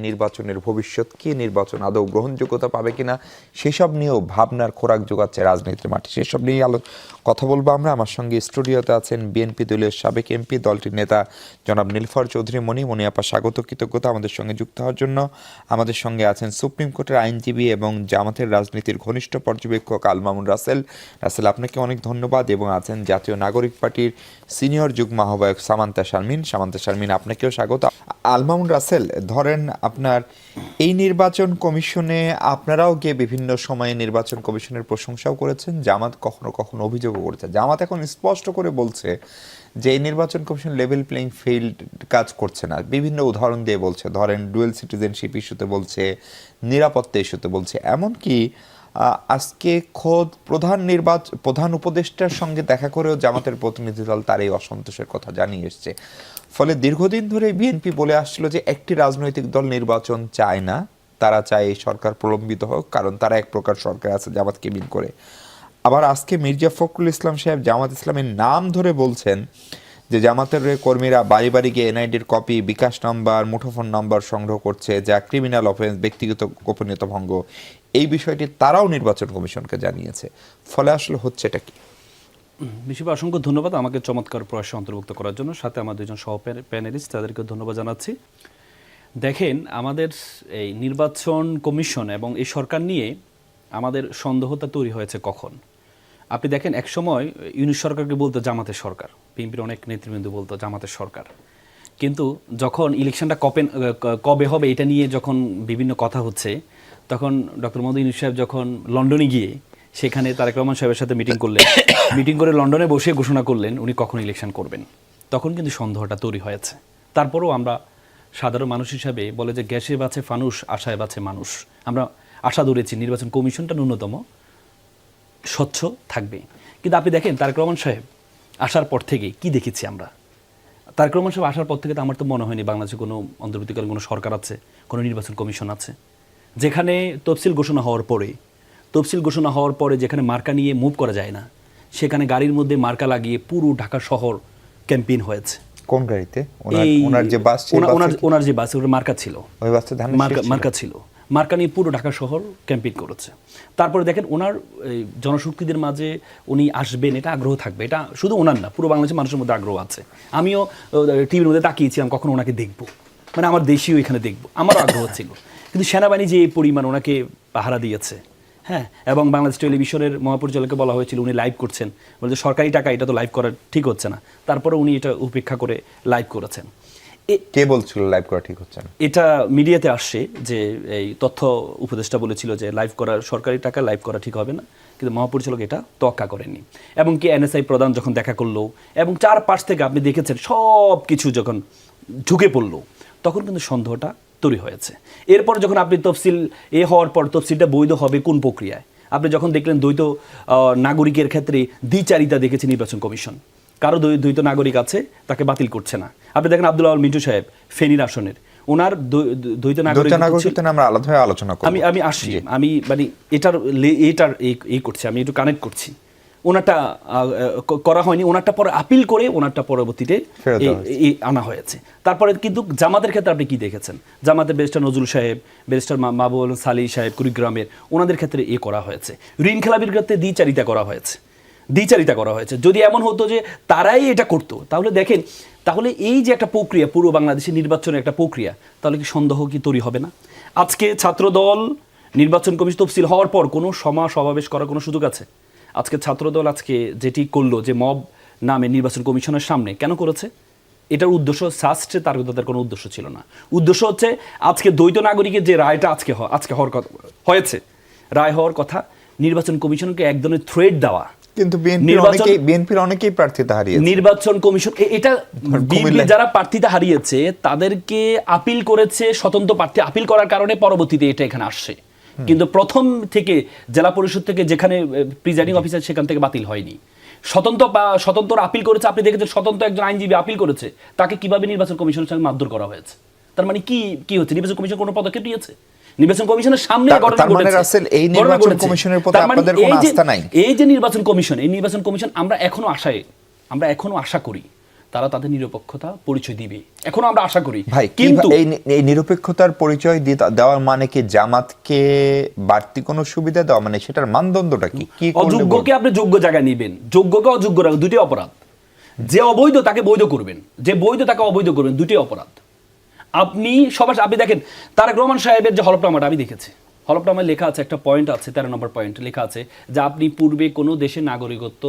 নির্বাচনের ভবিষ্যৎ কি, নির্বাচন আদৌ গ্রহণযোগ্যতা পাবে কিনা সেসব নিয়েও ভাবনার খোরাক যোগাচ্ছে রাজনীতির মাঠে। সেসব নিয়ে কথা বলবো আমরা। আমার সঙ্গে স্টুডিওতে আছেন বিএনপি দলীয় সাবেক এমপি, দলটির নেতা জনাব নীলুফার চৌধুরী মনি। মনি আপা, স্বাগত, কৃতজ্ঞতা আমাদের সঙ্গে যুক্ত হওয়ার জন্য। আমাদের সঙ্গে আছেন সুপ্রিম কোর্টের আইনজীবী এবং জামাতের রাজনীতির ঘনিষ্ঠ পর্যবেক্ষক আল মামুন রাসেল। রাসেল, আপনাকে অনেক ধন্যবাদ। এবং আছেন জাতীয় নাগরিক পার্টির সিনিয়র যুগ্ম আহ্বায়ক সামান্তা শারমিন। সামান্তা শারমিন, আপনাকেও স্বাগত। আল মামুন রাসেল, ধরেন আপনার এই নির্বাচন কমিশনে আপনারাও গিয়ে বিভিন্ন সময়ে নির্বাচন কমিশনের প্রশংসাও করেছেন, জামাত কখনো কখনো অভিযোগও করেছে। জামাত এখন স্পষ্ট করে বলছে যে এই নির্বাচন কমিশন লেভেল প্লেইং ফিল্ড কাজ করছে না। বিভিন্ন উদাহরণ দিয়ে বলছে, ধরেন ডুয়েল সিটিজেনশিপ ইস্যুতে বলছে, নিরাপত্তা ইস্যুতে বলছে, এমনকি আজকে খোদ প্রধান উপদেষ্টার সঙ্গে দেখা করেও জামাতের প্রতিনিধি দল তার এই অসন্তোষের কথা জানিয়ে এসছে। ফলে দীর্ঘদিন ধরে বিএনপি বলে আসছিল যে একটি রাজনৈতিক দল নির্বাচন চায় না, তারা চায় এই সরকার প্রলম্বিত হোক, কারণ তারা এক প্রকার সরকার আছে জামাতকে বিন করে। আবার আজকে মির্জা ফখরুল ইসলাম সাহেব জামাত ইসলামের নাম ধরে বলছেন যে জামাতের কর্মীরা বাড়ি বাড়ি গিয়ে এনআইডির কপি, বিকাশ নাম্বার, মুঠোফোন নাম্বার সংগ্রহ করছে, যা ক্রিমিনাল অফেন্স, ব্যক্তিগত গোপনীয়তা ভঙ্গ। এই বিষয়টি তারাও নির্বাচন কমিশনকে জানিয়েছে। ফলে আসলে হচ্ছে এটা কি? বিশেষ অসংখ্য ধন্যবাদ আমাকে চমৎকার প্রয়াসে অন্তর্ভুক্ত করার জন্য। সাথে আমার দুজন সহ প্যানেলিস্ট, তাদেরকে ধন্যবাদ জানাচ্ছি। দেখেন, আমাদের এই নির্বাচন কমিশন এবং এই সরকার নিয়ে আমাদের সন্দেহতা তৈরি হয়েছে কখন। আপনি দেখেন, এক সময় ইউনিট সরকারকে বলতো জামাতের সরকার, বিএনপির অনেক নেতৃবৃন্দ বলতো জামাতের সরকার। কিন্তু যখন ইলেকশনটা কবে হবে এটা নিয়ে যখন বিভিন্ন কথা হচ্ছে, তখন ডক্টর মোহাম্মদ ইউনূস সাহেব যখন লন্ডনে গিয়ে সেখানে তারেক রহমান সাহেবের সাথে মিটিং করলেন, মিটিং করে লন্ডনে বসে ঘোষণা করলেন উনি কখন ইলেকশন করবেন, তখন কিন্তু সন্দেহটা তৈরি হয়েছে। তারপরেও আমরা সাধারণ মানুষ হিসাবে বলে যে গ্যাসে বাঁচে ফানুস, আশায় বাঁচে মানুষ, আমরা আশা ধরেছি নির্বাচন কমিশনটা ন্যূনতম স্বচ্ছ থাকবে। কিন্তু আপনি দেখেন তারেক রহমান সাহেব আসার পর থেকে কি দেখেছি আমরা, তারেক রহমান সাহেব আসার পর থেকে তো আমার তো মনে হয়নি বাংলাদেশে কোনো অন্তর্বর্তীকালীন কোনো সরকার আছে, কোনো নির্বাচন কমিশন আছে। যেখানে তফসিল ঘোষণা হওয়ার পরে যেখানে মার্কা নিয়ে মুভ করা যায় না, সেখানে গাড়ির মধ্যে মার্কা লাগিয়ে পুরো ঢাকা শহর ক্যাম্পেইন হয়েছে। কোন গাড়িতে? ওনার যে বাস মার্কা ছিল, ওই বাসে মার্কা ছিল, মার্কা নিয়ে পুরো ঢাকা শহর ক্যাম্পেইন করেছে। তারপরে দেখেন ওনার জনশক্তিদের মাঝে উনি আসবেন, এটা আগ্রহ থাকবে, এটা শুধু ওনার না, পুরো বাংলাদেশের মানুষের মধ্যে আগ্রহ আছে। আমিও টিভির মধ্যে তাকিয়েছিলাম কখন ওনাকে দেখবো, মানে আমার দেশীয় এখানে দেখবো, আমারও আগ্রহ ছিল। কিন্তু সেনাবাহিনী যে পরিমাণ ওনাকে পাহারা দিয়েছে, হ্যাঁ, এবং বাংলাদেশ টেলিভিশনের মহাপরিচালককে বলা হয়েছিল উনি লাইভ করছেন, বলছে সরকারি টাকা, এটা তো লাইভ করা ঠিক হচ্ছে না। তারপরে উনি এটা উপেক্ষা করে লাইভ করেছেন। কে বলছিল লাইভ করা ঠিক হচ্ছে না? এটা মিডিয়াতে আসছে যে এই তথ্য উপদেষ্টা বলেছিল যে লাইভ করা, সরকারি টাকা লাইভ করা ঠিক হবে না, কিন্তু মহাপরিচালক এটা তোয়াক্কা করেননি। এবং কি এনএসআই প্রধান যখন দেখা করলো এবং চারপাশ থেকে আপনি দেখেছেন সব কিছু যখন ঢুকে পড়লো, তখন কিন্তু সন্দেহটা তৈরি হয়েছে। এরপর যখন আপনি তফসিল হওয়ার পর তফসিলটা বৈধ হবে কোন প্রক্রিয়ায়, আপনি যখন দেখলেন দ্বৈত নাগরিকের ক্ষেত্রে দ্বিচারিতা দেখেছে নির্বাচন কমিশন, কারো দ্বৈত নাগরিক আছে তাকে বাতিল করছে না। আপনি দেখেন আব্দুল আওয়াল মিন্টু সাহেব ফেনীর আসনের, ওনার দ্বৈত নাগরিক আমরা আলাদাভাবে আলোচনা করব। আমি আসছি, আমি মানে এটার এই করছি, আমি একটু কানেক্ট করছি। ওনারটা করা হয়নি, ওনারটা পরে আপিল করে ওনারটা পরবর্তীতে আনা হয়েছে। তারপরে কিন্তু জামাতের ক্ষেত্রে আপনি কি দেখেছেন, জামাতের ব্যারিস্টার নজরুল সাহেব, ব্যারিস্টার মাহবুব সালি সাহেব কুড়িগ্রামের, ওনাদের ক্ষেত্রে করা হয়েছে। ঋণ খেলাপির ক্ষেত্রে দ্বিচারিতা করা হয়েছে। যদি এমন হতো যে তারাই এটা করতো, তাহলে দেখেন, তাহলে এই যে একটা প্রক্রিয়া, পুরো বাংলাদেশের নির্বাচনের একটা প্রক্রিয়া, তাহলে কি সন্দেহ কি তৈরি হবে না? আজকে ছাত্রদল নির্বাচন কমিশন তফসিল হওয়ার পর কোনো সমাবেশ করার কোনো সুযোগ আছে? আজকে ছাত্রদল আজকে যেটি করলো, যে মব নামে নির্বাচন কমিশনের সামনে কেন করেছে? এটার উদ্দেশ্য সাস্টে তাদের কোনো উদ্দেশ্য ছিল না। উদ্দেশ্য হচ্ছে আজকে দ্বৈত নাগরিকের যে রায়টা আজকে হওয়ার কথা হয়েছে, রায় হওয়ার কথা, নির্বাচন কমিশনকে এক ধরনের থ্রেট দেওয়া। কিন্তু বিএনপির অনেকেই প্রার্থিতা হারিয়েছে। নির্বাচন কমিশন এটা বিএনপি যারা প্রার্থিতা হারিয়েছে তাদেরকে আপিল করেছে, স্বতন্ত্র প্রার্থী আপিল করার কারণে পরবর্তীতে এটা এখানে আসছে। কিন্তু প্রথম থেকে জেলা পরিষদ থেকে যেখানে প্রিজাইডিং অফিসার সেখান থেকে বাতিল হয়নি। স্বতন্ত্র আপিল করেছে, আপনি দেখেছেন স্বতন্ত্র একজন আইনজীবী আপিল করেছে, তাকে কিভাবে নির্বাচন কমিশনের সঙ্গে মারধর করা হয়েছে। তার মানে কি হচ্ছে, নির্বাচন কমিশন কোনো পদক্ষেপ নিয়েছে? নির্বাচন কমিশনের সামনে এই নির্বাচন কমিশনের প্রতি আপনাদের কোনো আস্থা নাই? এই যে নির্বাচন কমিশন, এই নির্বাচন কমিশন আমরা এখনো আশা করি তারা তাদের নিরপেক্ষতা পরিচয় দিবে, এখনো আমরা আশা করি। ভাই কিন্তু এই নিরপেক্ষতার পরিচয় দেওয়ার মানে কি জামাতকে বাড়তি কোনো সুবিধা দেওয়া, মানে সেটার মানদণ্ডটা কি? কি করলে অযোগ্যকে আপনি যোগ্য জায়গায় নেবেন, যোগ্যকে অযোগ্য রাখবেন, দুটি অপরাধ। যে অবৈধ তাকে বৈধ করবেন, যে বৈধ তাকে অবৈধ করবেন, দুটি অপরাধ। আপনি সবার আপনি দেখেন তারেক রহমান সাহেবের যে হলফনামাটা আমি দেখেছি, হলফনামায় লেখা আছে, একটা পয়েন্ট আছে, 13 নম্বর পয়েন্ট লেখা আছে যে আপনি পূর্বে কোনো দেশে নাগরিকত্ব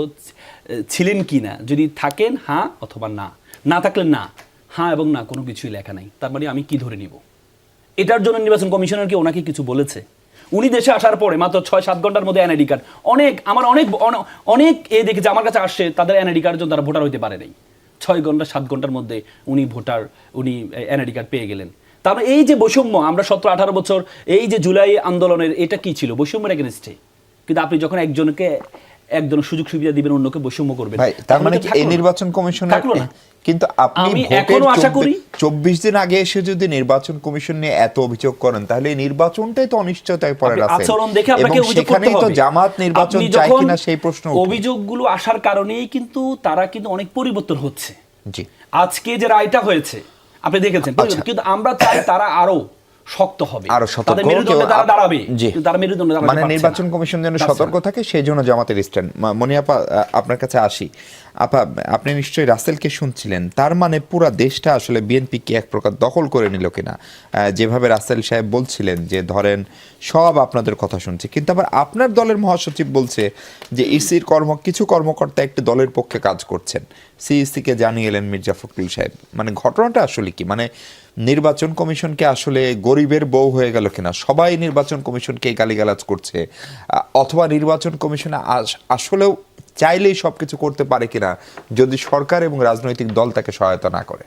ছিলেন কি না, যদি থাকেন হ্যাঁ অথবা না, না থাকলে না, হ্যাঁ এবং না, কোনো কিছুই লেখা নাই। তার মানে আমি কি ধরে নিব? এটার জন্য নির্বাচন কমিশনার কি ওনাকে কিছু বলেছে? উনি দেশে আসার পরে মাত্র 6-7 ঘন্টার মধ্যে এনআইডি কার্ড, অনেক দেখেছে আমার কাছে আসছে, তাদের এনআইডি কার্ডের জন্য তারা ভোটার হইতে পারে নাই। 6-7 ঘন্টার মধ্যে উনি এনআইডি কার্ড পেয়ে গেলেন। তারপরে এই যে বৈষম্য, আমরা 17-18 বছর এই যে জুলাই আন্দোলনের, এটা কি ছিল? বৈষম্যের এগেনস্টে। কিন্তু আপনি যখন একজনের সুযোগ সুবিধা দিবেন, অন্যকে বৈষম্য করবেন, ভাই তার মানে কি এই নির্বাচন কমিশনের থাকলো না? কিন্তু আপনি এখনো আশা করি 24 দিন আগে এসে যদি নির্বাচন কমিশন নিয়ে এত অভিযোগ করেন, তাহলে এই নির্বাচনটাই তো অনিশ্চয়তায় পড়ে আছে। আচরণ দেখে আপনাকে অভিযোগ করতে হবে। সেখানেই তো জামাত নির্বাচন চায় কিনা সেই প্রশ্ন উঠে। অভিযোগগুলো আসার কারণেই কিন্তু তারা কিন্তু অনেক পরিবর্তন হচ্ছে। জি, আজকে যে রায়টা হয়েছে আপনি দেখেছেন, কিন্তু আমরা চাই তারা আরো শক্ত হবে, আরো সতর্ক, তাদের মেরুদণ্ডে তারা দাঁড়াবে। তারা মেরুদণ্ডে দাঁড়াবে, মানে নির্বাচন কমিশন যেন সতর্ক থাকে, সেই জন্য জামাতের স্ট্যান্ড। মনি আপা, আপনার কাছে আসি। আপা, আপনি নিশ্চয়ই রাসেলকে শুনছিলেন, তার মানে পুরা দেশটা আসলে বিএনপি কি এক প্রকার দখল করে নিল কিনা? যেভাবে রাসেল সাহেব বলছিলেন যে ধরেন সব আপনাদের কথা শুনছে, কিন্তু আবার আপনার দলের মহাসচিব বলছে যে ইসির কিছু কর্মকর্তা একটি দলের পক্ষে কাজ করছেন, সিইসিকে জানিয়ে এলেন মির্জা ফখরুল সাহেব। মানে ঘটনাটা আসলে কি? মানে নির্বাচন কমিশনকে আসলে গরিবের বউ হয়ে গেল কিনা? সবাই নির্বাচন কমিশনকে গালিগালাজ করছে, অথবা নির্বাচন কমিশন আসলেও চাইলেই সবকিছু করতে পারে কিনা যদি সরকার এবং রাজনৈতিক দল তাকে সহায়তা না করে?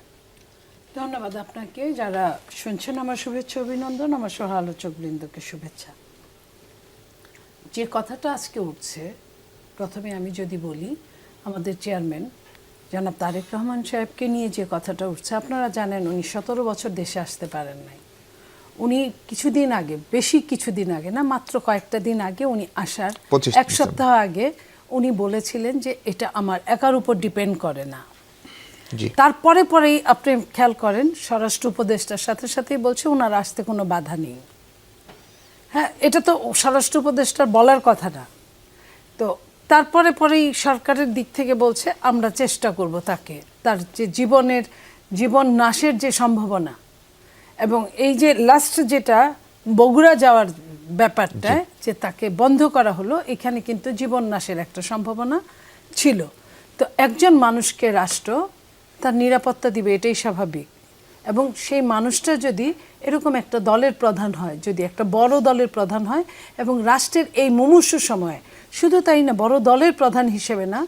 ধন্যবাদ আপনাকে। যারা শুনছেন আমার শুভেচ্ছা অভিনন্দন, আমার সহ আলোচক বৃন্দকে শুভেচ্ছা। যে কথাটা আজকে উঠছে, প্রথমে আমি যদি বলি, আমাদের চেয়ারম্যান জনাব তারেক রহমান সাহেবকে নিয়ে যে কথাটা উঠছে, আপনারা জানেন উনি 17 বছর দেশে আসতে পারেন নাই। উনি কিছুদিন আগে, বেশি কিছুদিন আগে না, মাত্র কয়েকটা দিন আগে উনি আসার 1 সপ্তাহ আগে উনি বলেছিলেন যে এটা আমার একার উপর ডিপেন্ড করে না। পরেই আপনি খেয়াল করেন স্বরাষ্ট্র উপদেষ্টার সাথে সাথেই বলছে ওনার আসতে কোনো বাধা নেই। হ্যাঁ, এটা তো স্বরাষ্ট্র উপদেষ্টার বলার কথা না। তো পরেই সরকারের দিক থেকে বলছে আমরা চেষ্টা করব তাকে, তার যে জীবন নাশের যে সম্ভাবনা, এবং এই যে লাস্ট যেটা বগুড়া যাওয়ার ব্যাপারটা যে তাকে বন্ধ করা হলো, এখানে কিন্তু জীবন নাশের একটা সম্ভাবনা ছিল। তো একজন মানুষকে রাষ্ট্র তার নিরাপত্তা দিবে, এটাই স্বাভাবিক। এবং সেই মানুষটা যদি এরকম একটা দলের প্রধান হয়, যদি একটা বড় দলের প্রধান হয়, এবং রাষ্ট্রের এই মুমূর্ষু সময়ে, শুধু তাই না, বড় দলের প্রধান হিসেবে না,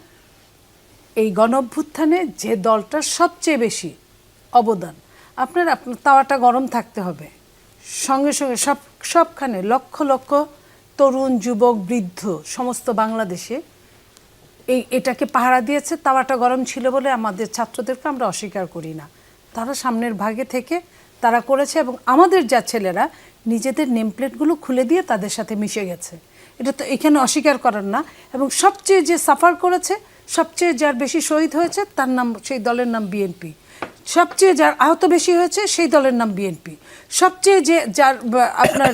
এই গণঅভ্যুত্থানে যে দলটার সবচেয়ে বেশি অবদান, আপনার তাওয়াটা গরম থাকতে হবে। সঙ্গে সঙ্গে সবখানে লক্ষ লক্ষ তরুণ, যুবক, বৃদ্ধ সমস্ত বাংলাদেশে এটাকে পাহারা দিয়েছে। তাওয়াটা গরম ছিল বলে আমাদের ছাত্রদেরকে আমরা অস্বীকার করি না। তারা সামনের ভাগে থেকে তারা করেছে, এবং আমাদের যা ছেলেরা নিজেদের নেমপ্লেটগুলো খুলে দিয়ে তাদের সাথে মিশে গেছে, এটা তো এখানে অস্বীকার করার না। এবং সবচেয়ে যে সাফার করেছে, সবচেয়ে যার বেশি শহীদ হয়েছে, তার নাম, সেই দলের নাম বিএনপি। সবচেয়ে যার আহত বেশি হয়েছে, সেই দলের নাম বিএনপি। সবচেয়ে যার আপনার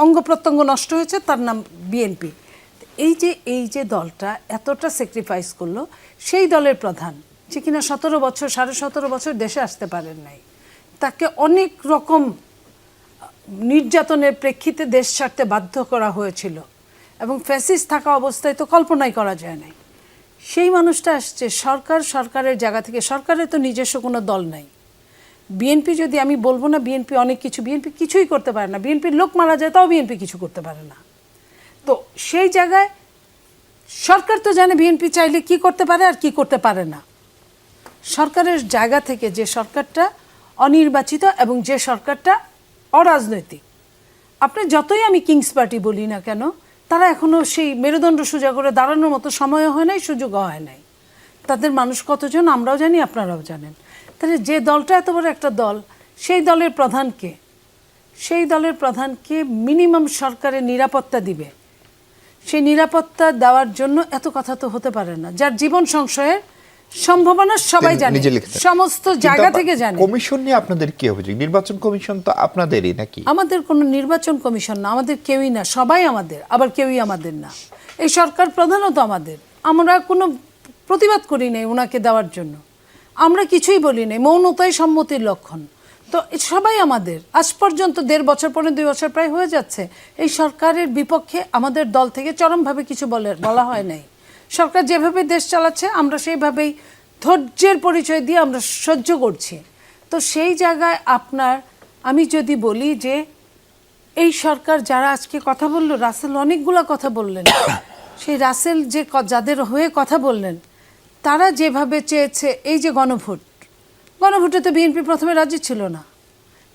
অঙ্গ প্রত্যঙ্গ নষ্ট হয়েছে, তার নাম বিএনপি। এই যে দলটা এতটা স্যাক্রিফাইস করলো, সেই দলের প্রধান যে কিনা 17 বছর দেশে আসতে পারেন নাই, তাকে অনেক রকম নির্যাতনের প্রেক্ষিতে দেশ ছাড়তে বাধ্য করা হয়েছিল, এবং ফ্যাসিস্ট থাকা অবস্থায় তো কল্পনাই করা যায় নাই। সেই মানুষটা আসছে সরকারের জায়গা থেকে। সরকারের তো নিজস্ব কোনো দল নাই। বিএনপি, যদি আমি বলবো না বিএনপি অনেক কিছু, বিএনপি কিছুই করতে পারে না। বিএনপির লোক মারা যায়, তাও বিএনপি কিছু করতে পারে না। তো সেই জায়গায় সরকার তো জানে বিএনপি চাইলে কি করতে পারে আর কি করতে পারে না। সরকারের জায়গা থেকে, যে সরকারটা অনির্বাচিত এবং যে সরকারটা অরাজনৈতিক, আপনি যতই আমি কিংস পার্টি বলি না কেন, তারা এখনও সেই মেরুদণ্ড সোজা করে দাঁড়ানোর মতো সময়ও হয় নাই, সুযোগও হয় নাই। তাদের মানুষ কতজন আমরাও জানি, আপনারাও জানেন। তাহলে যে দলটা এত বড় একটা দল, সেই দলের প্রধানকে মিনিমাম সরকারের নিরাপত্তা দিবে, সেই নিরাপত্তা দেওয়ার জন্য এত কথা তো হতে পারে না। যার জীবন সংশয়ের সম্ভাবনা সবাই জানে, নিজে লিখতেন। সমস্ত জায়গা থেকে জানে। কমিশন নিয়ে আপনাদের কি অভিযোগ? নির্বাচন কমিশন তো আপনাদেরই নাকি? আমাদের কোনো নির্বাচন কমিশন না, আমাদের কেউই না, সবাই আমাদের, আবার কেউই আমাদের না। এই সরকার প্রধানত আমাদের। আমরা কোনো প্রতিবাদ করি নাই ওনাকে দেওয়ার জন্য, আমরা কিছুই বলি নাই, মৌনতাই সম্মতির লক্ষণ। তো সবাই আমাদের। আজ পর্যন্ত 1.5 বছর, 2 বছর প্রায় হয়ে যাচ্ছে, এই সরকারের বিপক্ষে আমাদের দল থেকে চরমভাবে কিছু বলা হয় নাই। সরকার যেভাবে দেশ চালাচ্ছে আমরা সেইভাবেই ধৈর্যের পরিচয় দিয়ে আমরা সহ্য করছি। তো সেই জায়গায় আমি যদি বলি যে এই সরকার যারা আজকে কথা বললো, রাসেল অনেকগুলো কথা বললেন, সেই রাসেল যাদের হয়ে কথা বললেন তারা যেভাবে চেয়েছে, এই যে গণভোটে তো বিএনপি প্রথমে রাজি ছিল না।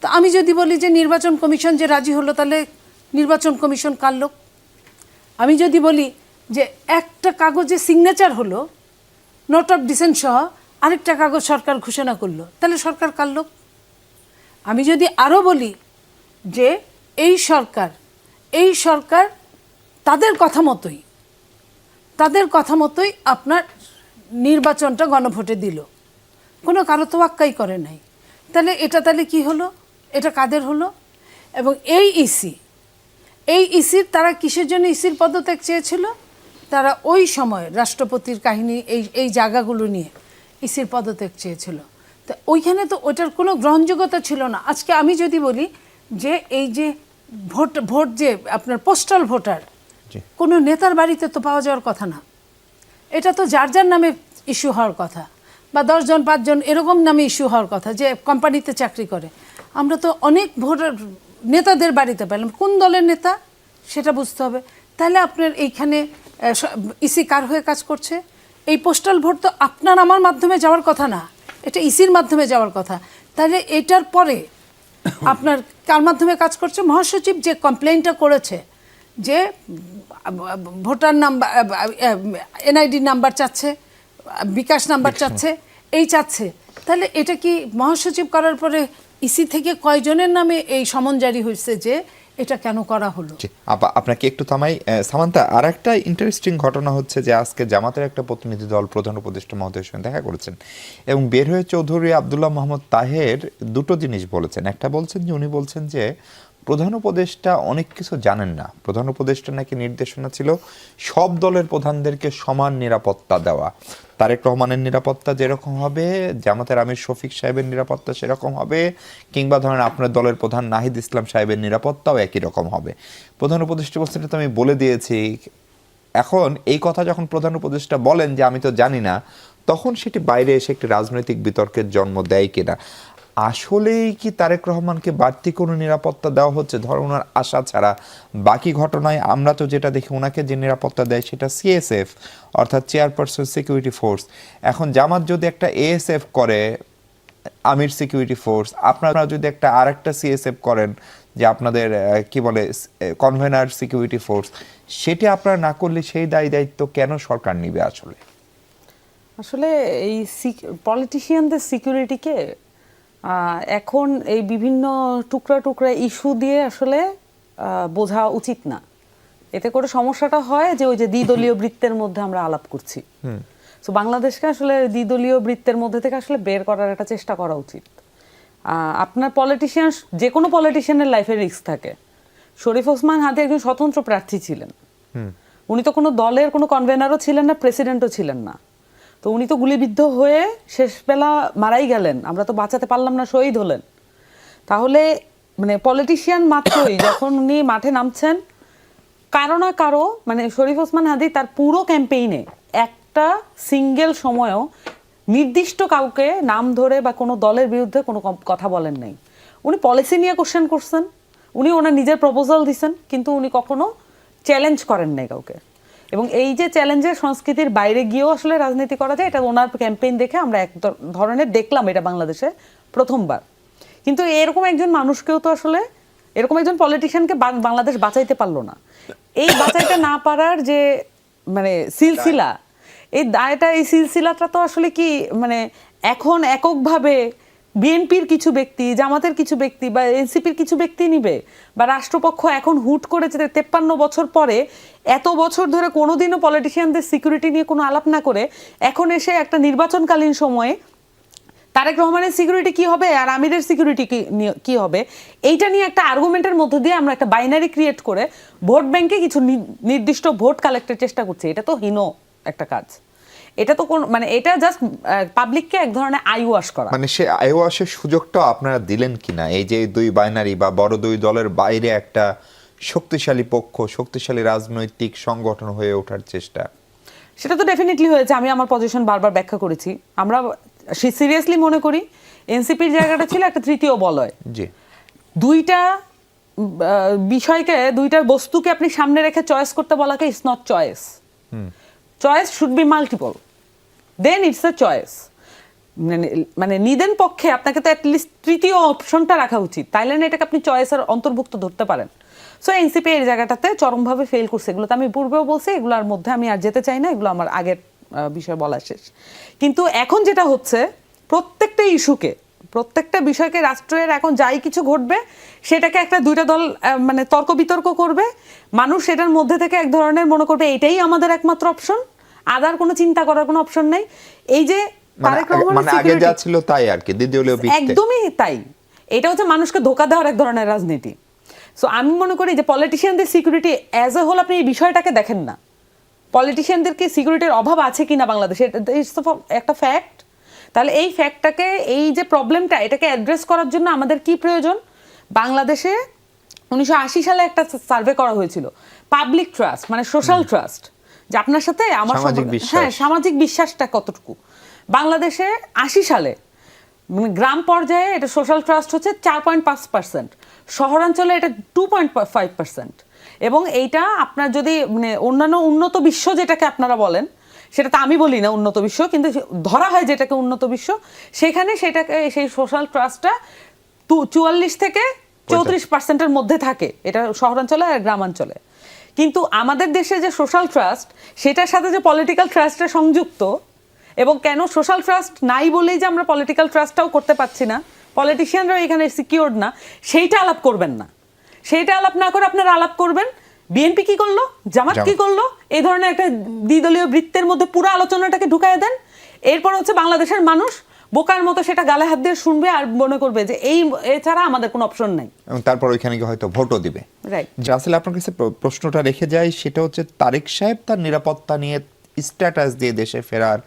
তো আমি যদি বলি যে নির্বাচন কমিশন যে রাজি হলো, তাহলে নির্বাচন কমিশন কার লোক? আমি যদি বলি যে একটা কাগজে সিগনেচার হলো, নোট অফ ডিসেন্ট সহ, আরেকটা কাগজ সরকার ঘোষণা করলো, তাহলে সরকার কার লোক? আমি যদি আরও বলি যে এই সরকার তাদের কথা মতোই আপনার নির্বাচনটা গণভোটে দিল, কোনো কারো তোয়াক্কাই করে নাই, তাহলে কি হলো? এটা কাদের হলো? এবং এই ইসির তারা কিসের জন্য ইসির পদত্যাগ চেয়েছিল? তারা ওই সময় রাষ্ট্রপতির কাহিনী এই জায়গাগুলো নিয়ে ইসির পদত্যাগ চেয়েছিল। তো ওইখানে তো ওইটার কোনো গ্রহণযোগ্যতা ছিল না। আজকে আমি যদি বলি যে এই যে ভোট যে আপনার পোস্টাল ভোটার, কোনো নেতার বাড়িতে তো পাওয়া যাওয়ার কথা না, এটা তো যার যার নামে ইস্যু হওয়ার কথা, বা 10 জন 5 জন এরকম নামে ইস্যু হওয়ার কথা, যে কোম্পানিতে চাকরি করে। আমরা তো অনেক ভোটার নেতাদের বাড়িতে পেলাম, কোন দলের নেতা সেটা বুঝতে হবে। তাহলে আপনার এইখানে ইসি কার হয়ে কাজ করছে? এই পোস্টাল ভোট তো আপনার আমার মাধ্যমে যাওয়ার কথা না, এটা ইসির মাধ্যমে যাওয়ার কথা। তাহলে এটার পরে আপনার কার মাধ্যমে কাজ করছে? মহাসচিব যে কমপ্লেইনটা করেছে যে ভোটার নাম্বার, এনআইডি নাম্বার চাচ্ছে, বিকাশ নাম্বার চাচ্ছে, চাচ্ছে, তাহলে এটা কি মহাসচিব করার পরে ইসি থেকে কয়জনের নামে এই সমন জারি হয়েছে যে এটা কেন করা হলো? আপনাকে একটু থামাই সামান্তা। আর একটা ইন্টারেস্টিং ঘটনা হচ্ছে যে আজকে জামাতের একটা প্রতিনিধি দল প্রধান উপদেষ্টা মহোদয়ের সঙ্গে দেখা করেছেন এবং বের হয়ে চৌধুরী আব্দুল্লাহ মোহাম্মদ তাহের দুটো জিনিস বলেছেন। একটা বলছেন যে উনি বলছেন যে প্রধান উপদেষ্টা অনেক কিছু জানেন না। প্রধান উপদেষ্টা নাকি নির্দেশনা ছিল সব দলের প্রধানদেরকে সমান নিরাপত্তা দেওয়া। তারেক রহমানের নিরাপত্তা যেরকম হবে, জামাতের আমির শফিক সাহেবের নিরাপত্তা সেরকম হবে, কিংবা ধরেন আপনার দলের প্রধান নাহিদ ইসলাম সাহেবের নিরাপত্তাও একই রকম হবে। প্রধান উপদেষ্টা বলছেন তো আমি বলে দিয়েছি। এখন এই কথা যখন প্রধান উপদেষ্টা বলেন যে আমি তো জানি না, তখন সেটি বাইরে এসে একটি রাজনৈতিক বিতর্কের জন্ম দেয় কিনা? আসলেই কি তারেক রহমানকে বাড়তি কোনো নিরাপত্তা দেওয়া হচ্ছে? ধরুন ওনার আশা ছাড়া বাকি ঘটনায় আমরা তো যেটা দেখি, ওনাকে যে নিরাপত্তা দেয় সেটা সিএসএফ, অর্থাৎ চেয়ারপারসন সিকিউরিটি ফোর্স। এখন জামাত যদি একটা এএসএফ করে, আমির সিকিউরিটি ফোর্স, আপনারা যদি আরেকটা সিএসএফ করেন যে আপনাদের কি বলে কনভেনার সিকিউরিটি ফোর্স, সেটি আপনারা না করলে সেই দায়িত্ব কেন সরকার নিবে? আসলে এই পলিটিশিয়ানদের সিকিউরিটিকে এখন এই বিভিন্ন টুকরা ইস্যু দিয়ে আসলে বোঝা উচিত না। এতে করে সমস্যাটা হয় যে ওই যে দ্বিদলীয় বৃত্তের মধ্যে আমরা আলাপ করছি। তো বাংলাদেশকে আসলে দ্বিদলীয় বৃত্তের মধ্যে থেকে আসলে বের করার একটা চেষ্টা করা উচিত। আপনার পলিটিশিয়ান, যে কোনো পলিটিশিয়ানের লাইফে রিস্ক থাকে। শরীফ ওসমান হাদি একজন স্বতন্ত্র প্রার্থী ছিলেন, উনি তো কোনো দলের কোনো কনভেনারও ছিলেন না, প্রেসিডেন্টও ছিলেন না। তো উনি তো গুলিবিদ্ধ হয়ে শেষ বেলা মারাই গেলেন, আমরা তো বাঁচাতে পারলাম না, শহীদ হলেন। তাহলে মানে পলিটিশিয়ান মাত্রই যখন উনি মাঠে নামছেন, কারো না কারো মানে শরীফ ওসমান হাদি তার পুরো ক্যাম্পেইনে একটা সিঙ্গেল সময়ও নির্দিষ্ট কাউকে নাম ধরে বা কোনো দলের বিরুদ্ধে কোনো কথা বলেন নাই। উনি পলিসি নিয়ে কোশ্চেন করছেন, উনি ওনার নিজের প্রপোজাল দিছেন, কিন্তু উনি কখনো চ্যালেঞ্জ করেন নাই কাউকে। এবং এই যে চ্যালেঞ্জের সংস্কৃতির বাইরে গিয়েও আসলে রাজনীতি করা যায়, এটা ওনার ক্যাম্পেইন দেখে আমরা এক ধরনের দেখলাম, এটা বাংলাদেশে প্রথমবার। কিন্তু এরকম একজন মানুষকেও তো আসলে, এরকম একজন পলিটিশিয়ানকে বাংলাদেশ বাঁচাইতে পারলো না। এই বাঁচাইতে না পারার যে মানে সিলসিলা, এই দায়টা, এই সিলসিলাটা তো আসলে কি মানে এখন এককভাবে বিএনপির কিছু ব্যক্তি, জামাতের কিছু ব্যক্তি বা এনসিপির কিছু ব্যক্তি নিবে, বা রাষ্ট্রপক্ষ এখন হুট করে যে 53 বছর পরে এত বছর ধরে কোনোদিনও পলিটিশিয়ানদের সিকিউরিটি নিয়ে কোনো আলাপ না করে এখন এসে একটা নির্বাচনকালীন সময়ে তারেক রহমানের সিকিউরিটি কি হবে আর আমিরের সিকিউরিটি কি হবে, এইটা নিয়ে একটা আর্গুমেন্টের মধ্যে দিয়ে আমরা একটা বাইনারি ক্রিয়েট করে ভোট ব্যাংকে কিছু নির্দিষ্ট ভোট কালেক্টের চেষ্টা করছি। এটা তো হীন একটা কাজ। এটা তো কোন মানে এটা জাস্ট পাবলিককে এক ধরনের আই ওয়াশ করা। মানে সে আইওয়াসের সুযোগটাও আপনারা দিলেন কিনা? এই যে দুই বাইনারি বা বড় দুই দলের বাইরে একটা শক্তিশালী পক্ষ, শক্তিশালী রাজনৈতিক সংগঠন হয়ে ওঠার চেষ্টা, সেটা তো ডেফিনেটলি হয়েছে। আমি আমার পজিশন বারবার ব্যাখ্যা করেছি। আমরা সিরিয়াসলি মনে করি এনসিপির জায়গাটা ছিল একটা তৃতীয় বলয়। জি, দুইটা বিষয়কে, দুইটা বস্তুকে আপনি সামনে রেখে চয়েস করতে বলাকে it's not choice. Choice should be multiple, then it's a choice. মানে নিদেন পক্ষে আপনাকে তো অ্যাটলিস্ট তৃতীয় অপশনটা রাখা উচিত, তাইলে না এটাকে আপনি চয়েসের অন্তর্ভুক্ত ধরতে পারেন। সো এনসিপি এই জায়গাটাতে চরমভাবে ফেল করছে। এগুলো তো আমি পূর্বেও বলছি, এগুলোর মধ্যে আমি আর যেতে চাই না, এগুলো আমার আগের বিষয় বলা শেষ। কিন্তু এখন যেটা হচ্ছে, প্রত্যেকটা ইস্যুকে, প্রত্যেকটা বিষয়কে, রাষ্ট্রের এখন যাই কিছু ঘটবে সেটাকে একটা দুইটা দল মানে তর্ক বিতর্ক করবে। মানুষ সেটার মধ্যে থেকে এক ধরনের মনে করবে এটাই আমাদের একমাত্র অপশন, আদার কোনো চিন্তা করার কোনো অপশন নাই। এই যে তারেক রহমানের মানে আগে যা ছিল তাই আর কি, দ্বিতীয় একদমই তাই। এটা হচ্ছে মানুষকে ধোঁকা দেওয়ার এক ধরনের রাজনীতি। সো আমি মনে করি যে পলিটিশিয়ানদের সিকিউরিটি অ্যাজ এ হোল আপনি এই বিষয়টাকে দেখেন না। পলিটিশিয়ানদের কি সিকিউরিটির অভাব আছে কিনা বাংলাদেশে, ইটস একটা ফ্যাক্ট। তাহলে এই ফ্যাক্টটাকে, এই যে প্রবলেমটা, এটাকে অ্যাড্রেস করার জন্য আমাদের কি প্রয়োজন? বাংলাদেশে 1980 সালে একটা সার্ভে করা হয়েছিল, পাবলিক ট্রাস্ট মানে সোশ্যাল ট্রাস্ট, যে আপনার সাথে আমার হ্যাঁ সামাজিক বিশ্বাসটা কতটুকু। বাংলাদেশে 80 সালে মানে গ্রাম পর্যায়ে এটা সোশ্যাল ট্রাস্ট হচ্ছে 4.5%, শহরাঞ্চলে এটা 2.5%। এবং এইটা আপনার যদি মানে অন্যান্য উন্নত বিশ্ব যেটাকে আপনারা বলেন, সেটা তো আমি বলি না উন্নত বিশ্ব, কিন্তু ধরা হয় যেটাকে উন্নত বিশ্ব, সেখানে সেটাকে সেই সোশ্যাল ট্রাস্টটা 44 থেকে 34%-এর মধ্যে থাকে, এটা শহরাঞ্চলে আর গ্রামাঞ্চলে। কিন্তু আমাদের দেশে যে সোশ্যাল ট্রাস্ট, সেটার সাথে যে পলিটিক্যাল ট্রাস্টটা সংযুক্ত, এবং কেন সোশ্যাল ট্রাস্ট নাই বলেই যে আমরা পলিটিক্যাল ট্রাস্টটাও করতে পারছি না, পলিটিশিয়ানরাও এখানে সিকিউরড না, সেইটা আলাপ করবেন না। সেইটা আলাপ না করে আপনারা আলাপ করবেন বিএনপি কি করলো, জামাত কি করলো, এই ধরনের একটা দ্বিদলীয় বৃত্তের মধ্যে পুরো আলোচনাটাকে ঢুকায় দেন। এরপর হচ্ছে বাংলাদেশের মানুষ বোকার মতো সেটা গালে হাত দিয়ে শুনবে আর মনে করবে যে এই এছাড়া আমাদের কোনো অপশন নাই, এবং তারপর ওইখানে গিয়ে হয়তো ভোটও দিবে। রাইট। আসলে আপনার কাছে প্রশ্নটা রেখে যায়, সেটা হচ্ছে তারেক সাহেব তার নিরাপত্তা নিয়ে স্ট্যাটাস দিয়ে দেশে ফেরার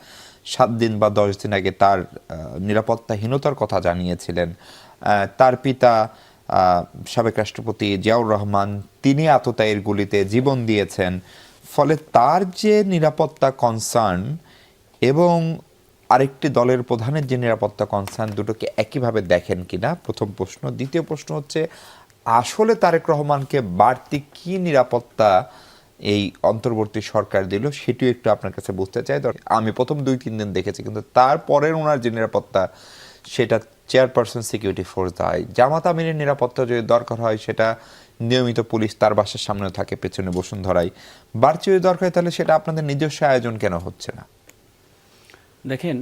7 দিন বা 10 দিন আগে তার নিরাপত্তাহীনতার কথা জানিয়েছিলেন। তার পিতা সাবেক রাষ্ট্রপতি জিয়াউর রহমান, তিনি আততায়ীর গুলিতে জীবন দিয়েছেন। ফলে তার যে নিরাপত্তা কনসার্ন এবং আরেকটি দলের প্রধানের যে নিরাপত্তা কনসার্ন, দুটোকে একইভাবে দেখেন কিনা, প্রথম প্রশ্ন। দ্বিতীয় প্রশ্ন হচ্ছে, আসলে তারেক রহমানকে বাড়তি কি নিরাপত্তা এই অন্তর্বর্তী সরকার দিল, সেটিও একটু আপনার কাছে বুঝতে চাই। আমি প্রথম 2-3 দিন দেখেছি, কিন্তু তারপরের ওনার যে নিরাপত্তা, সেটা চেয়ারপারসন সিকিউরিটি ফোর্স দেয়। জামাত আমিরের নিরাপত্তা যদি দরকার হয়, সেটা নিয়মিত পুলিশ তার বাসার সামনে থাকে, পেছনে বসুন্ধরায়। বাড়তি যদি দরকার হয়, তাহলে সেটা আপনাদের নিজস্ব আয়োজন কেন হচ্ছে না? দেখেন,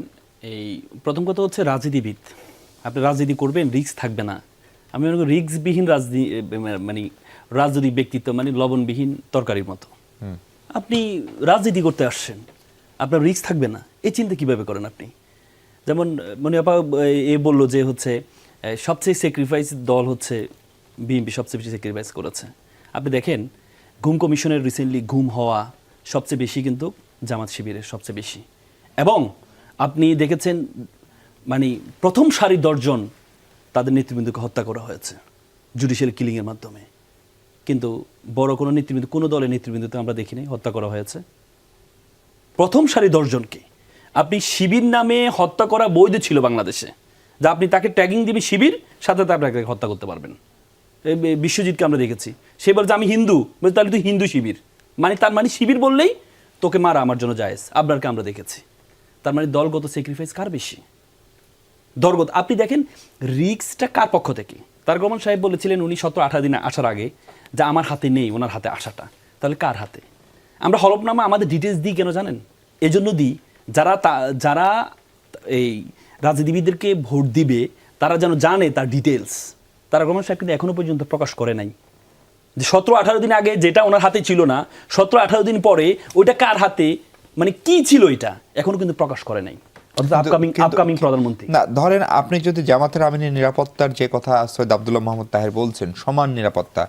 এই প্রথম কথা হচ্ছে রাজনীতিবিদ, আপনি রাজনীতি করবেন, রিস্ক থাকবে না। আমি মনে করি রিস্কবিহীন রাজনীতি মানে রাজনৈতিক ব্যক্তিত্ব মানে লবণবিহীন তরকারির মতো। আপনি রাজনীতি করতে আসছেন, আপনার রিস্ক থাকবে না, এই চিন্তা কিভাবে করেন আপনি? যেমন মনে আপা এ বললো যে হচ্ছে সবচেয়ে স্যাক্রিফাইস দল হচ্ছে বিএনপি, সবচেয়ে বেশি স্যাক্রিফাইস করেছে। আপনি দেখেন গুম কমিশনের রিসেন্টলি গুম হওয়া সবচেয়ে বেশি কিন্তু জামাত শিবিরের সবচেয়ে বেশি। এবং আপনি দেখেছেন মানে প্রথম সারির 10 জন তাদের নেতৃবৃন্দকে হত্যা করা হয়েছে জুডিশিয়াল কিলিংয়ের মাধ্যমে। কিন্তু বড় কোনো নেতৃবৃন্দ, কোনো দলের নেতৃবৃন্দকে আমরা দেখিনি হত্যা করা হয়েছে। প্রথম সারি 10 জনকে আপনি শিবির নামে হত্যা করা বৈধ ছিল বাংলাদেশে, যা আপনি তাকে ট্যাগিং দিবে শিবির, সাথে তাকে হত্যা করতে পারবেন। বিশ্বজিৎকে আমরা দেখেছি, সে বলে যে আমি হিন্দু, তাহলে তুই হিন্দু শিবির, মানে তার মানে শিবির বললেই তোকে মারা আমার জন্য জায়েজ। আবরারকে আমরা দেখেছি। তার মানে দলগত স্যাক্রিফাইস কার বেশি? দলগত। আপনি দেখেন রিস্কটা কার পক্ষ থেকে। তারেক রহমান সাহেব বলেছিলেন উনি 17-18 দিনে আসার আগে যে আমার হাতে নেই, ওনার হাতে আসাটা। তাহলে কার হাতে? আমরা হলফনামা আমাদের ডিটেলস দিই কেন জানেন? এজন্য দিই, যারা এই রাজনীতিবিদদেরকে ভোট দিবে তারা যেন জানে তার ডিটেলস। তারেক রহমান সাহেব কিন্তু এখনো পর্যন্ত প্রকাশ করে নাই যে 17-18 দিন আগে যেটা ওনার হাতে ছিল না, 17-18 দিন পরে ওইটা কার হাতে, মানে কি ছিল এটা এখনো কিন্তু প্রকাশ করে নাই। আপকামিং প্রধানমন্ত্রী না, ধরেন আপনি যদি জামাতের আমিনের নিরাপত্তার যে কথা সৈয়দ আব্দুল্লাহ মাহমুদ তাহের বলছেন, সমান নিরাপত্তা,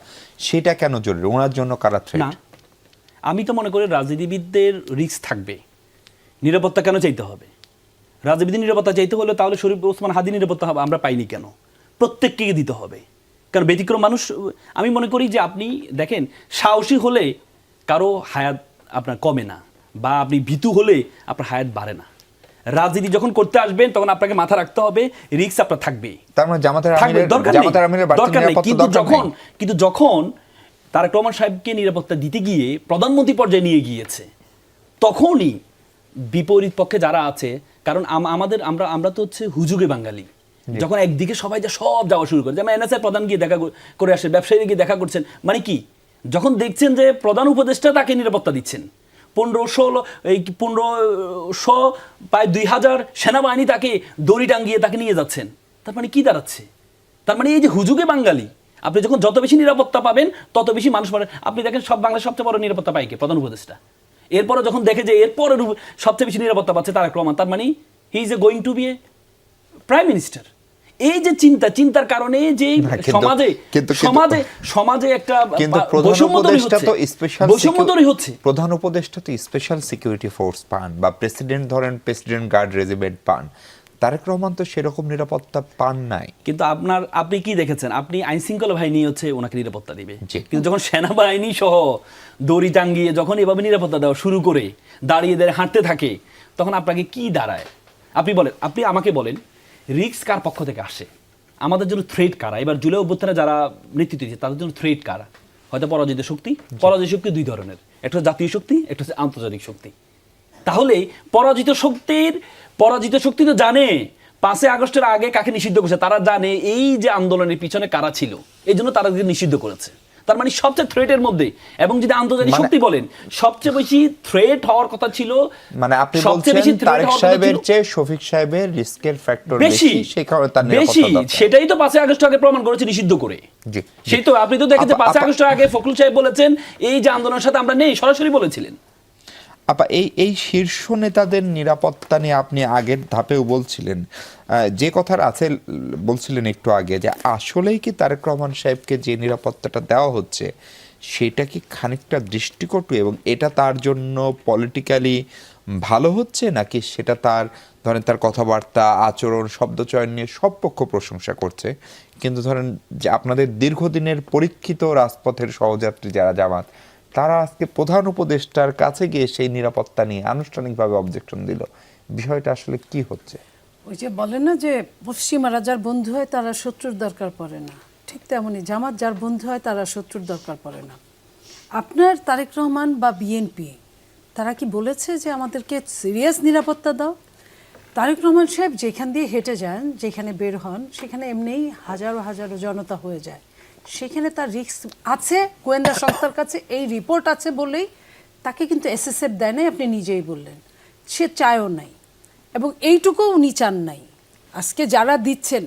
সেটা কেন জরুরি? ওনার জন্য কারা থ্রেট? না, আমি তো মনে করি রাজনীতিবিদদের রিস্ক থাকবে। নিরাপত্তা কেন চাইতে হবে? রাজনীতির নিরাপত্তা চাইতে হলে তাহলে শরীফ ওসমান হাদি নিরাপত্তা হবে আমরা পাইনি কেন? প্রত্যেককে দিতে হবে, কারণ ব্যতিক্রম মানুষ। আমি মনে করি যে আপনি দেখেন, সাহসী হলে কারো হায়াত আপনার কমে না, বা আপনি ভীতু হলে আপনার হায়াত বাড়ে না। রাজনীতি যখন করতে আসবেন তখন আপনাকে মাথা রাখতে হবে রিস্ক আপনার থাকবে। তার মানে জামাতের আমিনের দরকার নেই, কিন্তু যখন তারেক রহমান সাহেবকে নিরাপত্তা দিতে গিয়ে প্রধানমন্ত্রী পর্যায়ে নিয়ে গিয়েছে, তখনই বিপরীত পক্ষে যারা আছে, কারণ আমরা তো হচ্ছে হুজুগে বাঙালি। যখন একদিকে সবাই সব যাওয়া শুরু করে, যেমন এনএসআই প্রধান গিয়ে দেখা করে আসে, ব্যবসায়ী গিয়ে দেখা করছেন, মানে কি, যখন দেখছেন যে প্রধান উপদেষ্টা তাকে নিরাপত্তা দিচ্ছেন, 1500 প্রায় 2000 সেনাবাহিনী তাকে দড়ি টাঙ্গিয়ে তাকে নিয়ে যাচ্ছেন, তার মানে কি দাঁড়াচ্ছে? তার মানে এই যে হুজুগে বাঙালি, আপনি যখন যত বেশি নিরাপত্তা পাবেন তত বেশি মানুষ পাবেন। আপনি দেখেন সব বাংলাদেশ সবচেয়ে বড় নিরাপত্তা পায় কে? প্রধান উপদেষ্টা। এরপরে যখন দেখে যে এরপরে সবচেয়ে বেশি নিরাপত্তা পাচ্ছে তারেক রহমান, তার মানে he is going to be a prime minister. এই যে চিন্তার কারণে যে সমাজে একটা বৈষম্য তৈরি হচ্ছে। প্রধান উপদেষ্টা তো স্পেশাল সিকিউরিটি ফোর্স পান, বা প্রেসিডেন্ট ধরেন প্রেসিডেন্ট গার্ড রেজিমেন্ট পান। তারেক রহমান তো সেরকম নিরাপত্তা পান নাই। কিন্তু আপনি কি দেখেছেন? আপনি আইন শৃঙ্খলা বাহিনী হচ্ছে ওনাকে নিরাপত্তা দিবে, কিন্তু যখন সেনাবাহিনী সহ দড়ি টাঙ্গিয়ে যখন এভাবে নিরাপত্তা দেওয়া শুরু করে, দাঁড়িয়ে হাঁটতে থাকে, তখন আপনাকে কি দাঁড়ায়? আপনি আমাকে বলেন, রিস্ক কার পক্ষ থেকে আসে? আমাদের জন্য থ্রেট কারা? এবার জুলাই অভ্যুত্থানে যারা নেতৃত্ব দিচ্ছে তাদের জন্য থ্রেট কারা? হয়তো পরাজিত শক্তি। পরাজিত শক্তি দুই ধরনের, একটা জাতীয় শক্তি, একটা হচ্ছে আন্তর্জাতিক শক্তি। তাহলে পরাজিত শক্তি তো জানে 5 আগস্টের আগে কাকে নিষিদ্ধ করেছে, তারা জানে এই যে আন্দোলনের পিছনে কারা ছিল, এই জন্য তারা নিষিদ্ধ করেছে। তার মানে সবচেয়ে থ্রেটের মধ্যে, এবং যদি আন্তর্জাতিক শক্তি বলেন, সবচেয়ে বেশি থ্রেট হওয়ার কথা ছিল, মানে আপনি বলছেন তারেক সাহেবের চেয়ে শফিক সাহেবের রিস্কের ফ্যাক্টর বেশি, সেই কারণে তার নিরাপত্তা দরকার। সেটাই তো 5 আগস্ট আগে প্রমাণ করেছে নিষিদ্ধ করে। সেই তো আপনি তো দেখেন যে 5 আগস্ট আগে ফখরুল সাহেব বলেছেন এই যে আন্দোলনের সাথে আমরা নেই, সরাসরি বলেছিলেন। আপা, এই শীর্ষ নেতাদের নিরাপত্তা নিয়ে আপনি আগের ধাপেও বলছিলেন, যে কথার আছে বলছিলেন একটু আগে, যে আসলেই কি তারেক রহমান সাহেবকে যে নিরাপত্তাটা দেওয়া হচ্ছে সেটা কি খানিকটা দৃষ্টিকটু, এবং এটা তার জন্য পলিটিক্যালি ভালো হচ্ছে, নাকি সেটা তার ধরেন তার কথাবার্তা, আচরণ, শব্দচয়ন নিয়ে সব পক্ষ প্রশংসা করছে, কিন্তু ধরেন যে আপনাদের দীর্ঘদিনের পরীক্ষিত রাজপথের সহযাত্রী যারা জামাত, তারা আজকে প্রধান উপদেষ্টার কাছে গিয়ে সেই নিরাপত্তা নিয়ে আনুষ্ঠানিকভাবে অবজেকশন দিল। বিষয়টা আসলে কি হচ্ছে? ওই যে বলে না যে পশ্চিমারা যার বন্ধু হয় তারা শত্রুর দরকার পড়ে না, ঠিক তেমনই জামাত যার বন্ধু হয় তারা শত্রুর দরকার পড়ে না। আপনার তারেক রহমান বা বিএনপি তারা কি বলেছে যে আমাদেরকে সিরিয়াস নিরাপত্তা দাও? তারেক রহমান সাহেব যেখান দিয়ে হেঁটে যান, যেখানে বের হন, সেখানে এমনিই হাজারো হাজারো জনতা হয়ে যায়। সেখানে তার রিস্ক আছে, গোয়েন্দা সংস্থার কাছে এই রিপোর্ট আছে বলেই তাকে কিন্তু এসএসএফ দেয় নাই, আপনি নিজেই বললেন। সে চায়ও নাই, এবং এইটুকুও উনি চান নাই। আজকে যারা দিচ্ছেন,